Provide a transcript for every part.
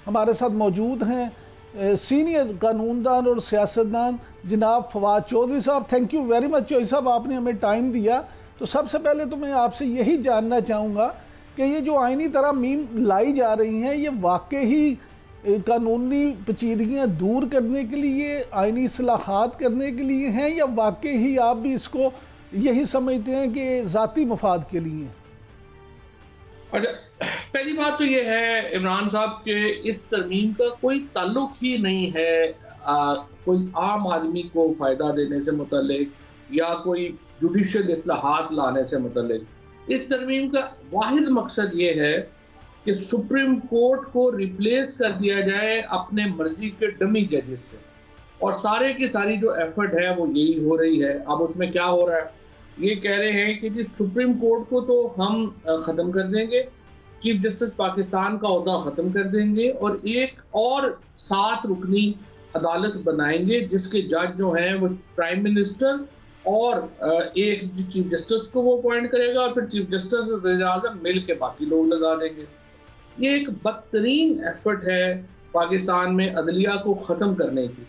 हमारे साथ मौजूद हैं सीनियर कानूनदान और सियासतदान जनाब फवाद चौधरी साहब। Thank you very much Chaudhry साहब, आपने हमें टाइम दिया। तो सबसे पहले तो मैं आपसे यही जानना चाहूँगा कि ये जो आइनी तरमीम लाई जा रही हैं, ये वाकई ही कानूनी पेचीदगियाँ दूर करने के लिए, आइनी इस्लाहात करने के लिए हैं, या वाकई ही आप भी इसको यही समझते हैं कि ज़ाती मफाद के लिए? अच्छा, पहली बात तो ये है इमरान साहब के इस तरमीम का कोई ताल्लुक ही नहीं है कोई आम आदमी को फ़ायदा देने से मुतल्लिक या कोई जुडिशल इस्लाहात लाने से मुतल्लिक। इस तरमीम का वाहिद मकसद ये है कि सुप्रीम कोर्ट को रिप्लेस कर दिया जाए अपने मर्जी के डमी जजेस से, और सारे की सारी जो एफर्ट है वो यही हो रही है। अब उसमें क्या हो रहा है, ये कह रहे हैं कि जी सुप्रीम कोर्ट को तो हम ख़त्म कर देंगे, चीफ जस्टिस पाकिस्तान का ओहदा ख़त्म कर देंगे और एक और 7 रुकनी अदालत बनाएंगे जिसके जज जो हैं वो प्राइम मिनिस्टर और एक चीफ जस्टिस को वो अपॉइंट करेगा और फिर चीफ जस्टिस और वज़ीर-ए-आज़म मिल के बाकी लोग लगा देंगे। ये एक बदतरीन एफर्ट है पाकिस्तान में अदलिया को ख़त्म करने की,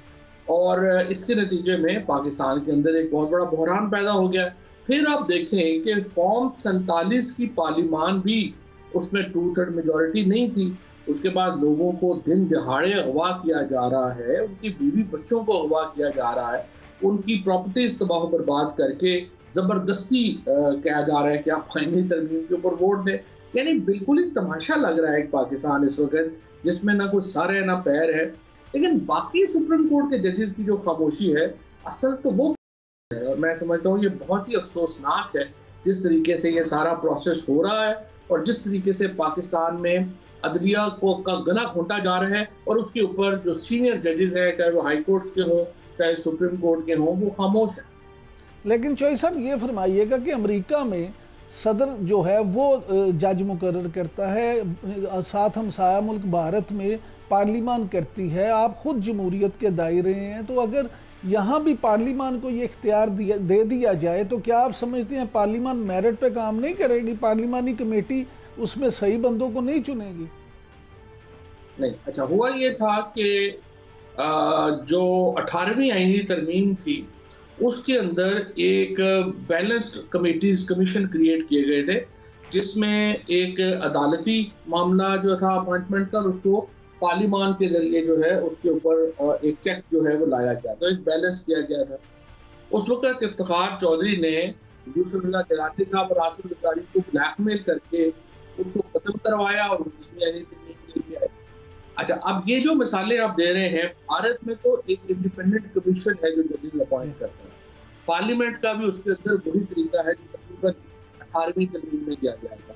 और इसके नतीजे में पाकिस्तान के अंदर एक बहुत बड़ा बहरान पैदा हो गया। फिर आप देखें कि फॉर्म 47 की पार्लियामान भी उसमें 2/3 मेजॉरिटी नहीं थी। उसके बाद लोगों को दिन दहाड़े अगवा किया जा रहा है, उनकी बीवी बच्चों को अगवा किया जा रहा है, उनकी प्रॉपर्टीज तबाह बर्बाद करके ज़बरदस्ती कहा जा रहा है कि आप आईनी तरमीम के ऊपर वोट दें। यानी बिल्कुल ही तमाशा लग रहा है एक पाकिस्तान इस वक्त जिसमें ना कोई सर है ना पैर है। लेकिन बाकी सुप्रीम कोर्ट के जजेस की जो खामोशी है, असल तो वो है, और मैं समझता हूँ ये बहुत ही अफसोसनाक है जिस तरीके से ये सारा प्रोसेस हो रहा है और जिस तरीके से पाकिस्तान में अदलिया को का गला घोंटा जा रहा है, और उसके ऊपर जो सीनियर जजेस हैं, चाहे वो हाई कोर्ट्स के हों चाहे सुप्रीम कोर्ट के हों, वो खामोश हैं। लेकिन चौधरी साहब ये फरमाइएगा कि अमेरिका में सदर जो है वो जज मुकर्रर करता है, साथ हमसाया मुल्क भारत में पार्लियामान करती है, आप खुद जमहूरियत के दायरे हैं, तो अगर यहाँ भी पार्लियामान को ये इख्तियार दे दिया जाए तो क्या आप समझते हैं पार्लियामान मेरिट पे काम नहीं करेगी? पार्लियामानी कमेटी उसमें सही बंदों को नहीं चुनेगी? नहीं, अच्छा हुआ ये था कि जो 18वीं आईनी तरमीम थी उसके अंदर एक बैलेंस्ड कमेटीज कमीशन क्रिएट किए गए थे, जिसमें एक अदालती मामला जो था अपॉइंटमेंट का, उसको पार्लियामान के जरिए जो है उसके ऊपर एक चेक जो है वो लाया गया, तो एक बैलेंस किया गया था। उस वक्त इफ्तिखार चौधरी ने यूसुफुल्लाह गिलानी साहब और आसिफ ज़रदारी को ब्लैकमेल करके उसको खत्म करवाया और उसमें लेके आए। अच्छा, अब ये जो मिसालें आप दे रहे हैं, भारत में तो एक इंडिपेंडेंट कमीशन है जो जजेस अपॉइंट करता है, पार्लियामेंट का भी उसके अंदर वही तरीका है जो तकरीबन 18वीं तरमीम में किया गया था।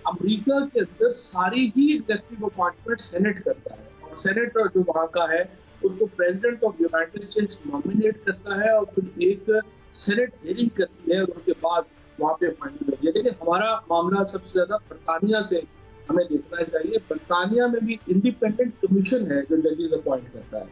अमेरिका के अंदर सारी ही एग्जेक्टिव अपॉइंटमेंट सेनेट करता है, और सेनेट जो वहाँ का है उसको president of United states nominate करता है और फिर एक सेनेट हियरिंग करती है और उसके बाद वहाँ पे अपॉइंटमेंट होती है। लेकिन हमारा मामला सबसे ज्यादा बरतानिया से हमें देखना चाहिए। बरतानिया में भी इंडिपेंडेंट कमीशन है जो जजेस अपॉइंट करता है।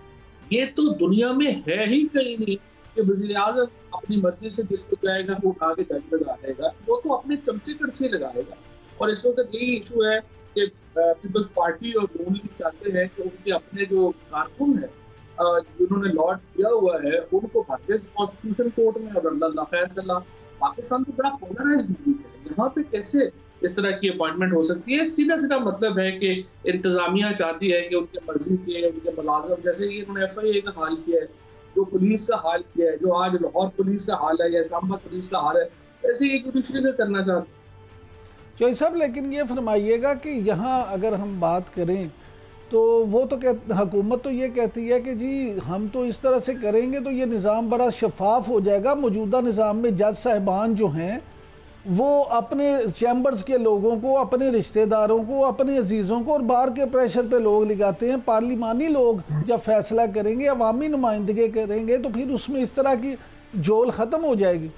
ये तो दुनिया में है ही कहीं नहीं कि वज़ीर-ए-आज़म अपनी मर्जी से जिसको चाहेगा वो उठा के जज लगा देगा, वो तो अपने चमचे करके लगाएगा। और इस वक्त यही इशू है कि पीपल्स पार्टी और नून लीग चाहते हैं कि उनके अपने जो कारकुन है जिन्होंने लॉ किया हुआ है उनको भारतीय कॉन्स्टिट्यूशन कोर्ट में, और अल्लाह खैर सल्लाह, पाकिस्तान तो बड़ा पोलराइज्ड मुल्क है, यहाँ पे कैसे इस तरह की अपॉइंटमेंट हो सकती है? सीधा सीधा मतलब है कि इंतजामिया चाहती है कि उनके मर्जी के उनके मुलाजम, जैसे कि उन्होंने FIA का हाल किया है, जो पुलिस का हाल किया है, जो आज लाहौर पुलिस का हाल है या इस्लामाबाद पुलिस का हाल है, ऐसे ही जुडिशरी में करना चाहते हैं। चौधरी साहब, लेकिन ये फरमाइएगा कि यहाँ अगर हम बात करें तो वो तो हुकूमत तो ये कहती है कि जी हम तो इस तरह से करेंगे तो ये निज़ाम बड़ा शफाफ हो जाएगा। मौजूदा निज़ाम में जज साहिबान जो हैं वो अपने चैम्बर्स के लोगों को, अपने रिश्तेदारों को, अपने अजीज़ों को और बाहर के प्रेशर पे लोग लगाते हैं। पार्लिमानी लोग जब फैसला करेंगे, अवामी नुमाइंदगी करेंगे, तो फिर उसमें इस तरह की जोल ख़त्म हो जाएगी।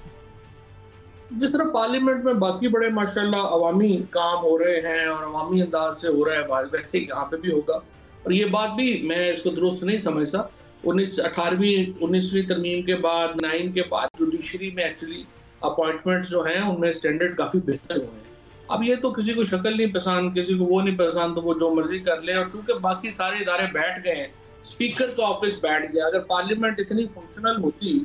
जिस तरह पार्लियामेंट में बाकी बड़े माशाल्लाह अवामी काम हो रहे हैं और अवामी अंदाज से हो रहा है, वैसे यहाँ पे भी होगा। और ये बात भी मैं इसको दुरुस्त नहीं समझता। 19वीं तरमीम के बाद 9 के बाद जुडिशरी में एक्चुअली अपॉइंटमेंट्स जो हैं उनमें स्टैंडर्ड काफ़ी बेहतर हुए हैं। अब ये तो किसी को शक्ल नहीं पसंद, किसी को वो नहीं पसंद, तो वो जो मर्जी कर ले। और चूंकि बाकी सारे इदारे बैठ गए हैं, स्पीकर का ऑफिस बैठ गया, अगर पार्लियामेंट इतनी फंक्शनल होती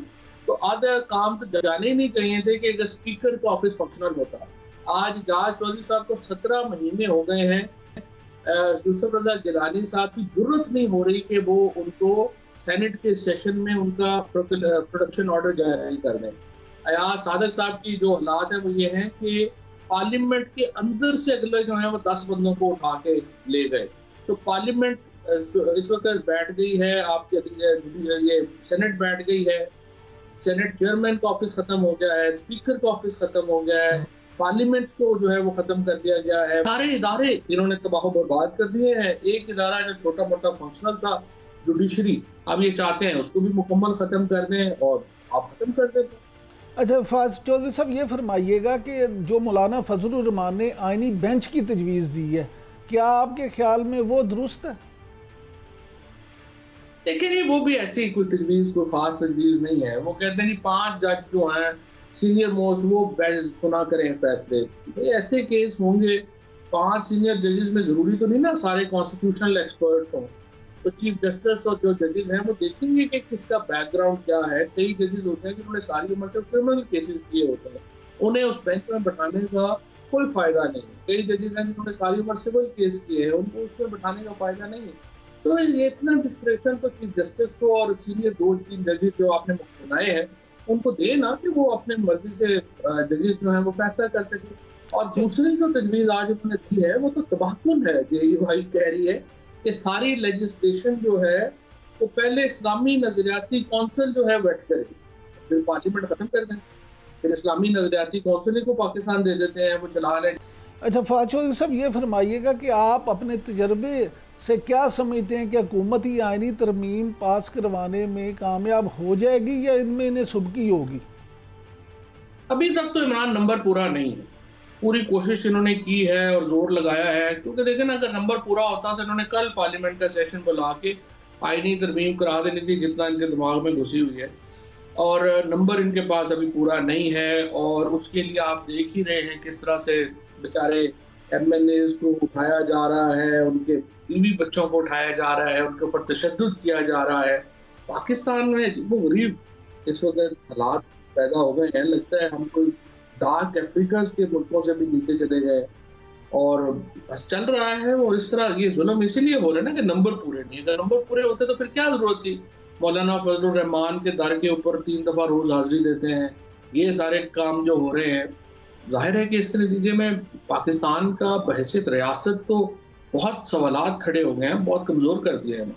तो आधा काम तो जाने ही नहीं चाहिए थे कि अगर स्पीकर का ऑफिस फंक्शनल होता। आज जाज चौधरी साहब को 17 महीने हो गए हैं, यूसुफ रजा गिलानी साहब की जरूरत नहीं हो रही कि वो उनको सेनेट के सेशन में उनका प्रोडक्शन ऑर्डर जारी कर दें। अयाज सादक साहब की जो हालात है वो ये हैं कि पार्लियामेंट के अंदर से अगले जो है वो 10 बंदों को उठा के ले गए। तो पार्लियामेंट इस वक्त बैठ गई है, आपके ये सेनेट बैठ गई है, सेनेट चेयरमैन का ऑफिस खत्म हो गया है, स्पीकर का ऑफिस खत्म हो गया है, पार्लियामेंट को जो है वो खत्म कर दिया गया है। सारे इदारे इन्होंने तबाह बर्बाद कर दिए हैं। एक इदारा जो छोटा मोटा फंक्शनल था, जुडिशरी, अब ये चाहते हैं उसको भी मुकम्मल खत्म कर दें और आप खत्म कर दें। अच्छा फाज चौधरी साहब, ये फरमाइएगा कि जो मौलाना फजलुर रहमान ने आइनी बेंच की तजवीज़ दी है, क्या आपके ख्याल में वो दुरुस्त है? लेकिन वो भी ऐसी कोई तजवीज़, कोई खास तजवीज़ नहीं है। वो कहते हैं कि 5 जज जो हैं सीनियर मोस्ट, वो सुना करें फैसले। तो ऐसे केस होंगे, 5 सीनियर जजेस में ज़रूरी तो नहीं ना सारे कॉन्स्टिट्यूशनल एक्सपर्ट हों। तो चीफ जस्टिस और जो जजेस हैं वो देखेंगे कि किसका बैकग्राउंड क्या है। कई जजेस होते हैं जिन्होंने सारी उम्र से क्रिमिनल केसेस किए होते हैं, उन्हें उस बेंच में बैठाने का कोई फ़ायदा नहीं। कई जजेस हैं जिन्होंने सारी उम्र सिविल केस किए हैं, उनको उसमें बैठाने का फ़ायदा नहीं है। तो ये इतना डिस्क्रिप्शन तो चीफ जस्टिस को और सीनियर 2-3 जजेस जो आपने बनाए हैं उनको दे ना, कि वो अपने मर्जी से जजेस जो है वो फैसला कर सके। और दूसरी जो तजवीज़ आज उन्होंने दी है वो तो तबाहकुन है। ये भाई कह रही है कि सारी लेजिस्लेशन जो है वो पहले इस्लामी नजरियाती कौंसिल जो है वेट करेगी, फिर पार्लियामेंट खत्म कर दें, फिर इस्लामी नजरियाती कौंसिल को पाकिस्तान दे देते हैं, वो चला रहे। अच्छा फाज चौधरी साहब, ये फरमाइएगा कि आप अपने तजर्बे से क्या समझते हैं कि हुकूमत ही आइनी तरमीम पास करवाने में कामयाब हो जाएगी या इनमें इन्हें सुबकी होगी? अभी तक तो इमरान नंबर पूरा नहीं है। पूरी कोशिश इन्होंने की है और जोर लगाया है, क्योंकि देखें ना, अगर नंबर पूरा होता तो इन्होंने कल पार्लियामेंट का सेशन बुला के आइनी तरमीम करा देनी थी, जितना इनके दिमाग में घुसी हुई है। और नंबर इनके पास अभी पूरा नहीं है, और उसके लिए आप देख ही रहे हैं किस तरह से बेचारे MNAs को उठाया जा रहा है, उनके बीवी बच्चों को उठाया जा रहा है, उनके ऊपर तशद्दुद किया जा रहा है। पाकिस्तान में वो गरीब इस वक्त हालात पैदा हो गए हैं, लगता है हम कोई डार्क अफ्रीका के मुल्कों से भी नीचे चले गए। और बस चल रहा है वो इस तरह। ये जुल्म इसीलिए हो रहा है ना कि नंबर पूरे नहीं। अगर नंबर पूरे होते तो फिर क्या जरूरत थी? मौलाना फजलुर रहमान के दर के ऊपर 3 दफ़ा रोज़ हाजिरी देते हैं, ये सारे काम जो हो रहे हैं, जाहिर है कि इसके नतीजे में पाकिस्तान का बहैसियत रियासत तो बहुत सवालात खड़े हो गए हैं, बहुत कमज़ोर कर दिए हैं।